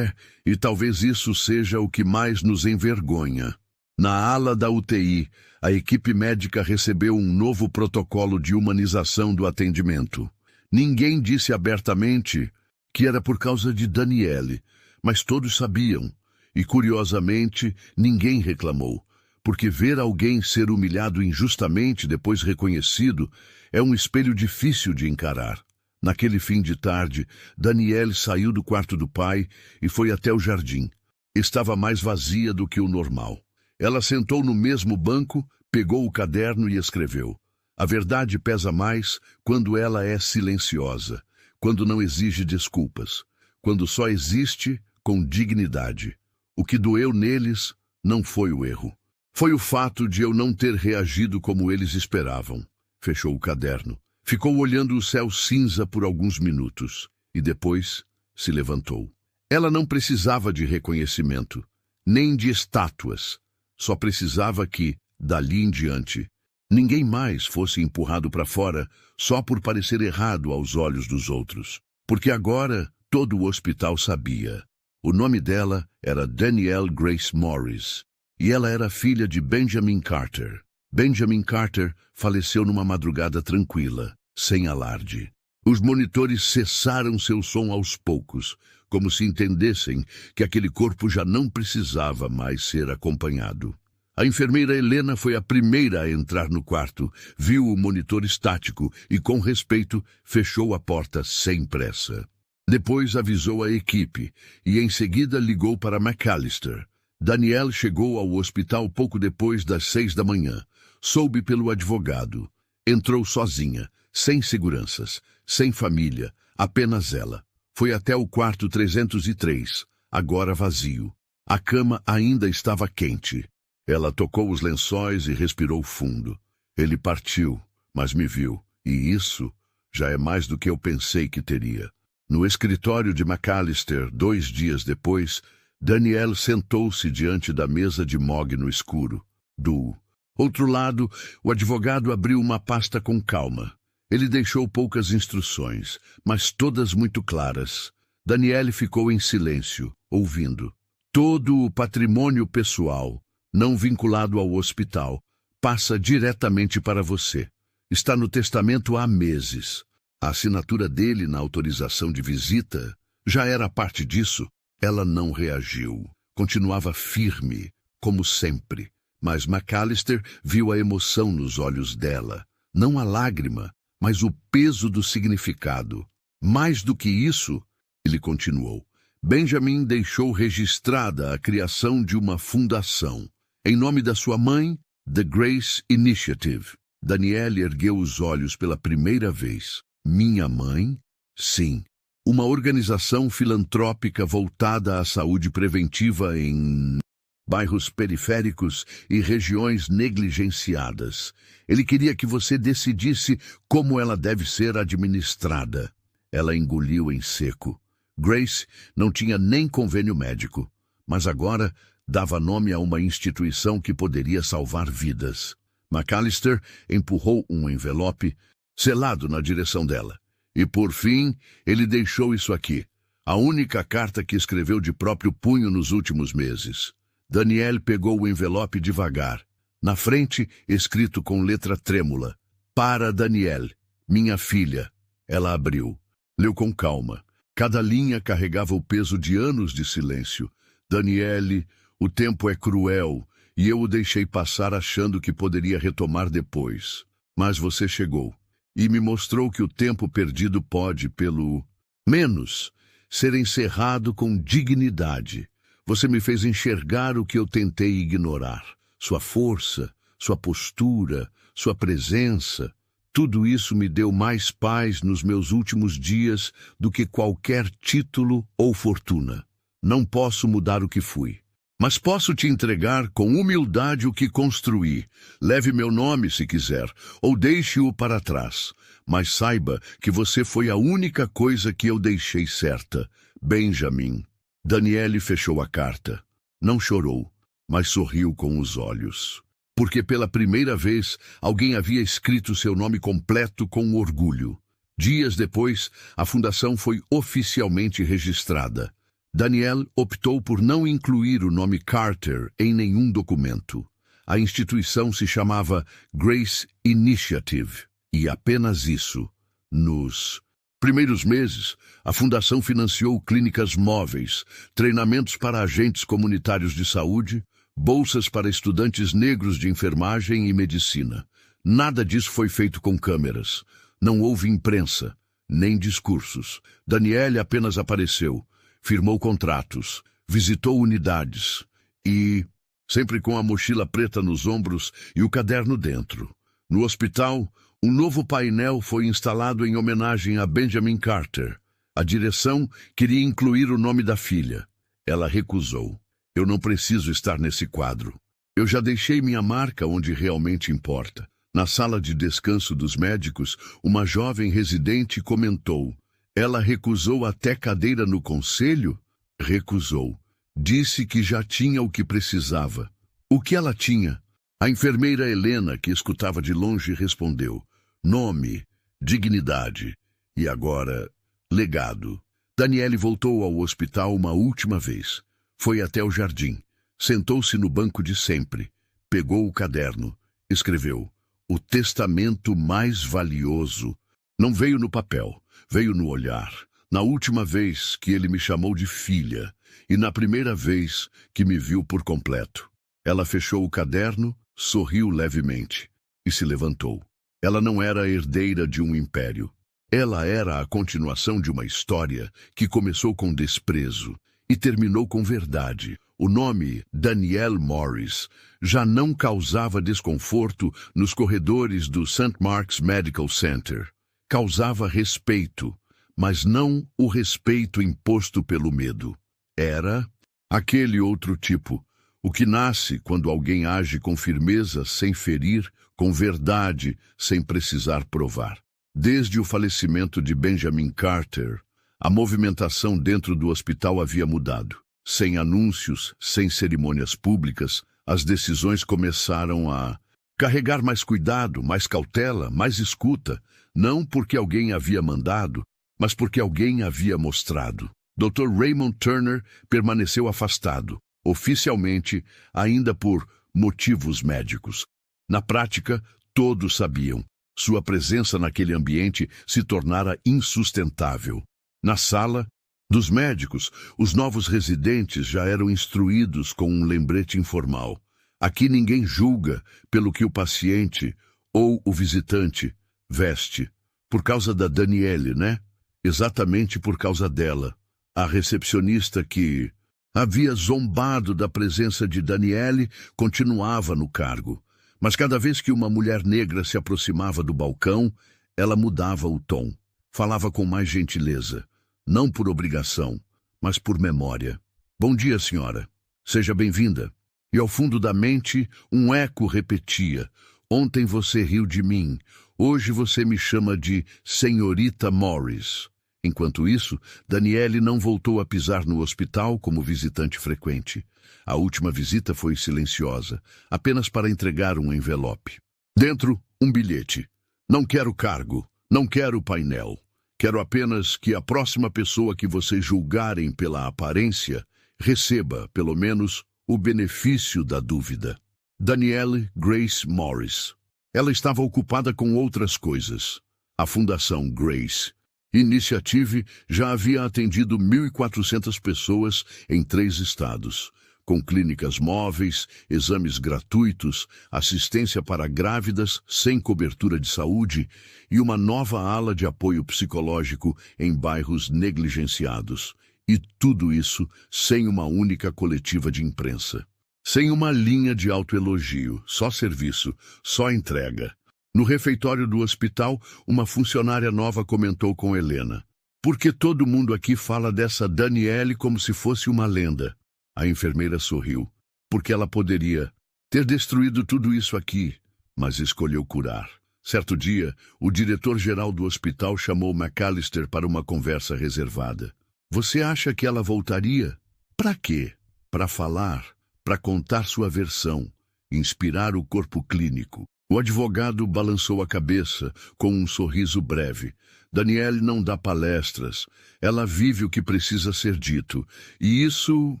E talvez isso seja o que mais nos envergonha. Na ala da UTI, a equipe médica recebeu um novo protocolo de humanização do atendimento. Ninguém disse abertamente que era por causa de Daniele, mas todos sabiam. E, curiosamente, ninguém reclamou, porque ver alguém ser humilhado injustamente depois reconhecido é um espelho difícil de encarar. Naquele fim de tarde, Daniele saiu do quarto do pai e foi até o jardim. Estava mais vazia do que o normal. Ela sentou no mesmo banco, pegou o caderno e escreveu. A verdade pesa mais quando ela é silenciosa, quando não exige desculpas, quando só existe com dignidade. O que doeu neles não foi o erro. Foi o fato de eu não ter reagido como eles esperavam. Fechou o caderno. Ficou olhando o céu cinza por alguns minutos e depois se levantou. Ela não precisava de reconhecimento, nem de estátuas. Só precisava que, dali em diante, ninguém mais fosse empurrado para fora só por parecer errado aos olhos dos outros. Porque agora todo o hospital sabia. O nome dela era Danielle Grace Morris. E ela era filha de Benjamin Carter. Benjamin Carter faleceu numa madrugada tranquila, sem alarde. Os monitores cessaram seu som aos poucos, como se entendessem que aquele corpo já não precisava mais ser acompanhado. A enfermeira Helena foi a primeira a entrar no quarto, viu o monitor estático e, com respeito, fechou a porta sem pressa. Depois avisou a equipe e, em seguida, ligou para McAllister. Danielle chegou ao hospital pouco depois das 6 da manhã. Soube pelo advogado. Entrou sozinha, sem seguranças, sem família, apenas ela. Foi até o quarto 303, agora vazio. A cama ainda estava quente. Ela tocou os lençóis e respirou fundo. Ele partiu, mas me viu, e isso já é mais do que eu pensei que teria. No escritório de McAllister, 2 dias depois, Danielle sentou-se diante da mesa de Mog no escuro. Do outro lado, o advogado abriu uma pasta com calma. Ele deixou poucas instruções, mas todas muito claras. Danielle ficou em silêncio, ouvindo. Todo o patrimônio pessoal, não vinculado ao hospital, passa diretamente para você. Está no testamento há meses. A assinatura dele na autorização de visita já era parte disso. Ela não reagiu. Continuava firme, como sempre. Mas McAllister viu a emoção nos olhos dela. Não a lágrima, mas o peso do significado. Mais do que isso, ele continuou. Benjamin deixou registrada a criação de uma fundação. Em nome da sua mãe, The Grace Initiative. Danielle ergueu os olhos pela primeira vez. Minha mãe? Sim. Uma organização filantrópica voltada à saúde preventiva em bairros periféricos e regiões negligenciadas. Ele queria que você decidisse como ela deve ser administrada. Ela engoliu em seco. Grace não tinha nem convênio médico, mas agora dava nome a uma instituição que poderia salvar vidas. McAllister empurrou um envelope selado na direção dela. E, por fim, ele deixou isso aqui, a única carta que escreveu de próprio punho nos últimos meses. Danielle pegou o envelope devagar. Na frente, escrito com letra trêmula. Para Danielle, minha filha. Ela abriu. Leu com calma. Cada linha carregava o peso de anos de silêncio. Danielle, o tempo é cruel, e eu o deixei passar achando que poderia retomar depois. Mas você chegou. E me mostrou que o tempo perdido pode, pelo menos, ser encerrado com dignidade. Você me fez enxergar o que eu tentei ignorar. Sua força, sua postura, sua presença. Tudo isso me deu mais paz nos meus últimos dias do que qualquer título ou fortuna. Não posso mudar o que fui. Mas posso te entregar com humildade o que construí. Leve meu nome se quiser, ou deixe-o para trás. Mas saiba que você foi a única coisa que eu deixei certa. Benjamin. Danielle fechou a carta. Não chorou, mas sorriu com os olhos. Porque pela primeira vez alguém havia escrito seu nome completo com orgulho. Dias depois, a fundação foi oficialmente registrada. Danielle optou por não incluir o nome Carter em nenhum documento. A instituição se chamava Grace Initiative, e apenas isso. Nos primeiros meses, a fundação financiou clínicas móveis, treinamentos para agentes comunitários de saúde, bolsas para estudantes negros de enfermagem e medicina. Nada disso foi feito com câmeras. Não houve imprensa, nem discursos. Danielle apenas apareceu. Firmou contratos, visitou unidades e, sempre com a mochila preta nos ombros e o caderno dentro. No hospital, um novo painel foi instalado em homenagem a Benjamin Carter. A direção queria incluir o nome da filha. Ela recusou. Eu não preciso estar nesse quadro. Eu já deixei minha marca onde realmente importa. Na sala de descanso dos médicos, uma jovem residente comentou: ela recusou até cadeira no conselho? Recusou. Disse que já tinha o que precisava. O que ela tinha? A enfermeira Helena, que escutava de longe, respondeu: nome, dignidade e agora, legado. Danielle voltou ao hospital uma última vez. Foi até o jardim. Sentou-se no banco de sempre. Pegou o caderno. Escreveu: o testamento mais valioso. Não veio no papel. Veio no olhar, na última vez que ele me chamou de filha e na primeira vez que me viu por completo. Ela fechou o caderno, sorriu levemente e se levantou. Ela não era a herdeira de um império. Ela era a continuação de uma história que começou com desprezo e terminou com verdade. O nome Danielle Morris já não causava desconforto nos corredores do St. Mark's Medical Center. Causava respeito, mas não o respeito imposto pelo medo. Era aquele outro tipo, o que nasce quando alguém age com firmeza sem ferir, com verdade sem precisar provar. Desde o falecimento de Benjamin Carter, a movimentação dentro do hospital havia mudado. Sem anúncios, sem cerimônias públicas, as decisões começaram a carregar mais cuidado, mais cautela, mais escuta, não porque alguém havia mandado, mas porque alguém havia mostrado. Dr. Raymond Turner permaneceu afastado, oficialmente, ainda por motivos médicos. Na prática, todos sabiam. Sua presença naquele ambiente se tornara insustentável. Na sala dos médicos, os novos residentes já eram instruídos com um lembrete informal. Aqui ninguém julga pelo que o paciente ou o visitante veste. Por causa da Danielle, né? Exatamente por causa dela. A recepcionista que havia zombado da presença de Danielle continuava no cargo, Mas cada vez que uma mulher negra se aproximava do balcão, ela mudava o tom. Falava com mais gentileza, não por obrigação, mas por memória. Bom dia, senhora. Seja bem-vinda. E ao fundo da mente, um eco repetia: ontem você riu de mim, hoje você me chama de Senhorita Morris. Enquanto isso, Daniele não voltou a pisar no hospital como visitante frequente. A última visita foi silenciosa, apenas para entregar um envelope. Dentro, um bilhete. Não quero cargo, não quero painel. Quero apenas que a próxima pessoa que vocês julgarem pela aparência receba, pelo menos, o benefício da dúvida. Daniele Grace Morris. Ela estava ocupada com outras coisas. A Fundação Grace Initiative já havia atendido 1.400 pessoas em 3 estados, com clínicas móveis, exames gratuitos, assistência para grávidas sem cobertura de saúde e uma nova ala de apoio psicológico em bairros negligenciados. E tudo isso sem uma única coletiva de imprensa. Sem uma linha de autoelogio, só serviço, só entrega. No refeitório do hospital, uma funcionária nova comentou com Helena: "Por que todo mundo aqui fala dessa Daniele como se fosse uma lenda?" A enfermeira sorriu. Porque ela poderia ter destruído tudo isso aqui, mas escolheu curar. Certo dia, o diretor-geral do hospital chamou McAllister para uma conversa reservada. "Você acha que ela voltaria? Para quê? Para falar, para contar sua versão, inspirar o corpo clínico." O advogado balançou a cabeça com um sorriso breve. Daniele não dá palestras. Ela vive o que precisa ser dito. E isso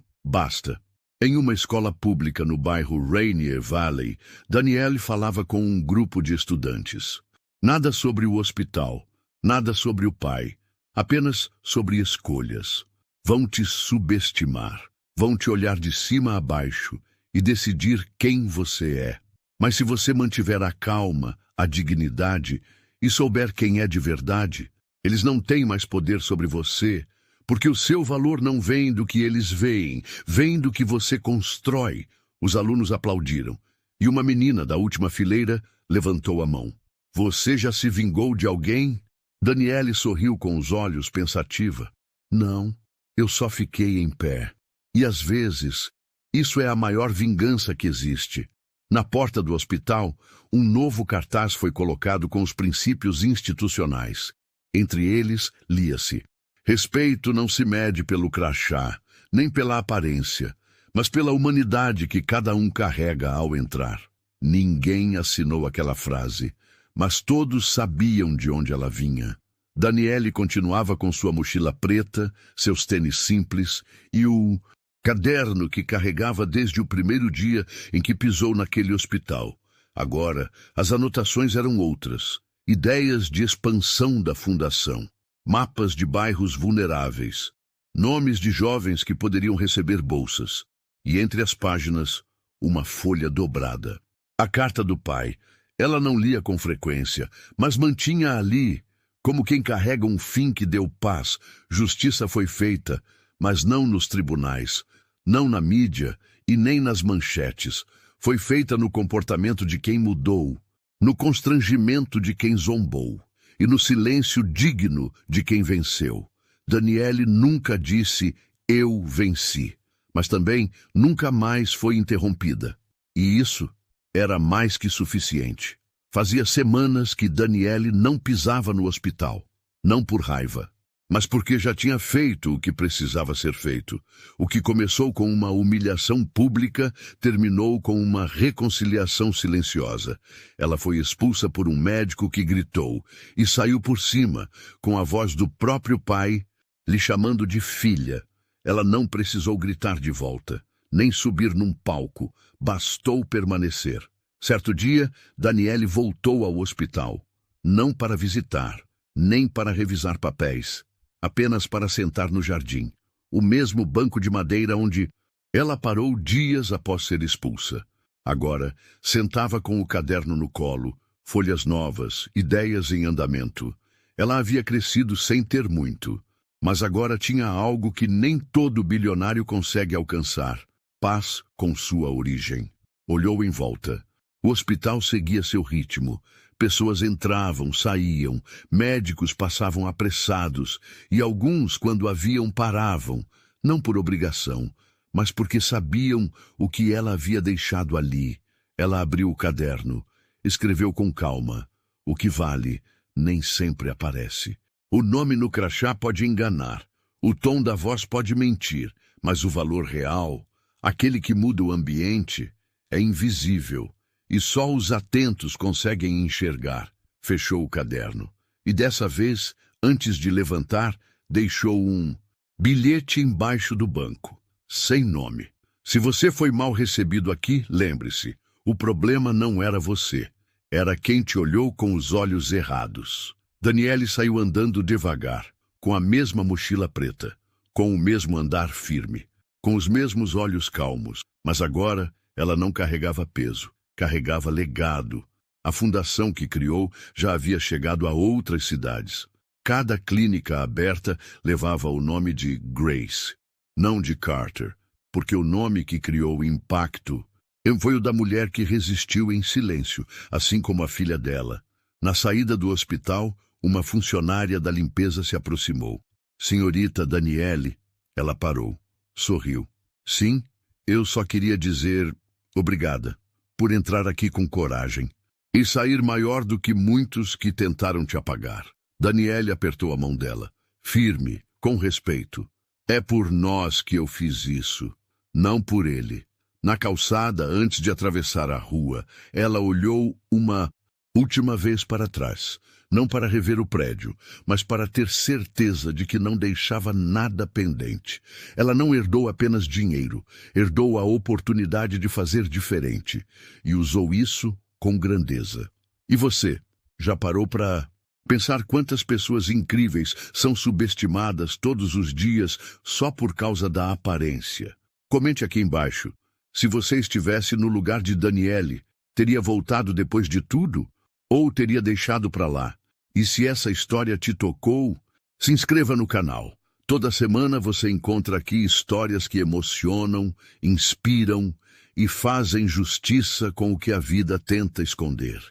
basta. Em uma escola pública no bairro Rainier Valley, Daniele falava com um grupo de estudantes. Nada sobre o hospital, nada sobre o pai, apenas sobre escolhas. Vão te subestimar, vão te olhar de cima a baixo e decidir quem você é. Mas se você mantiver a calma, a dignidade e souber quem é de verdade, eles não têm mais poder sobre você, porque o seu valor não vem do que eles veem, vem do que você constrói. Os alunos aplaudiram, e uma menina da última fileira levantou a mão. "Você já se vingou de alguém?" Daniele sorriu com os olhos, pensativa. "Não, eu só fiquei em pé. E às vezes, isso é a maior vingança que existe." Na porta do hospital, um novo cartaz foi colocado com os princípios institucionais. Entre eles, lia-se: "Respeito não se mede pelo crachá, nem pela aparência, mas pela humanidade que cada um carrega ao entrar." Ninguém assinou aquela frase, mas todos sabiam de onde ela vinha. Daniele continuava com sua mochila preta, seus tênis simples e o caderno que carregava desde o primeiro dia em que pisou naquele hospital. Agora, as anotações eram outras. Ideias de expansão da fundação. Mapas de bairros vulneráveis. Nomes de jovens que poderiam receber bolsas. E entre as páginas, uma folha dobrada. A carta do pai. Ela não lia com frequência, mas mantinha ali, como quem carrega um fim que deu paz. Justiça foi feita, mas não nos tribunais. Não na mídia e nem nas manchetes. Foi feita no comportamento de quem mudou, no constrangimento de quem zombou e no silêncio digno de quem venceu. Daniele nunca disse "eu venci", mas também nunca mais foi interrompida. E isso era mais que suficiente. Fazia semanas que Daniele não pisava no hospital, não por raiva, mas porque já tinha feito o que precisava ser feito. O que começou com uma humilhação pública terminou com uma reconciliação silenciosa. Ela foi expulsa por um médico que gritou e saiu por cima, com a voz do próprio pai, lhe chamando de filha. Ela não precisou gritar de volta, nem subir num palco. Bastou permanecer. Certo dia, Daniele voltou ao hospital, não para visitar, nem para revisar papéis, apenas para sentar no jardim, o mesmo banco de madeira onde ela parou dias após ser expulsa. Agora, sentava com o caderno no colo, folhas novas, ideias em andamento. Ela havia crescido sem ter muito, mas agora tinha algo que nem todo bilionário consegue alcançar: paz com sua origem. Olhou em volta. O hospital seguia seu ritmo. Pessoas entravam, saíam, médicos passavam apressados, e alguns, quando a viam, paravam, não por obrigação, mas porque sabiam o que ela havia deixado ali. Ela abriu o caderno, escreveu com calma. O que vale nem sempre aparece. O nome no crachá pode enganar, o tom da voz pode mentir, mas o valor real, aquele que muda o ambiente, é invisível, e só os atentos conseguem enxergar. Fechou o caderno, e dessa vez, antes de levantar, deixou um bilhete embaixo do banco, sem nome. Se você foi mal recebido aqui, lembre-se, o problema não era você, era quem te olhou com os olhos errados. Daniele saiu andando devagar, com a mesma mochila preta, com o mesmo andar firme, com os mesmos olhos calmos, mas agora ela não carregava peso, carregava legado. A fundação que criou já havia chegado a outras cidades. Cada clínica aberta levava o nome de Grace, não de Carter, porque o nome que criou o impacto foi o da mulher que resistiu em silêncio, assim como a filha dela. Na saída do hospital, uma funcionária da limpeza se aproximou. Senhorita Daniele, ela parou, sorriu. Sim, eu só queria dizer obrigada por entrar aqui com coragem e sair maior do que muitos que tentaram te apagar. Daniele apertou a mão dela, firme, com respeito. É por nós que eu fiz isso, não por ele. Na calçada, antes de atravessar a rua, ela olhou uma última vez para trás, não para rever o prédio, mas para ter certeza de que não deixava nada pendente. Ela não herdou apenas dinheiro, herdou a oportunidade de fazer diferente, e usou isso com grandeza. E você, já parou para pensar quantas pessoas incríveis são subestimadas todos os dias só por causa da aparência? Comente aqui embaixo. Se você estivesse no lugar de Daniele, teria voltado depois de tudo? Ou teria deixado para lá? E se essa história te tocou, se inscreva no canal. Toda semana você encontra aqui histórias que emocionam, inspiram e fazem justiça com o que a vida tenta esconder.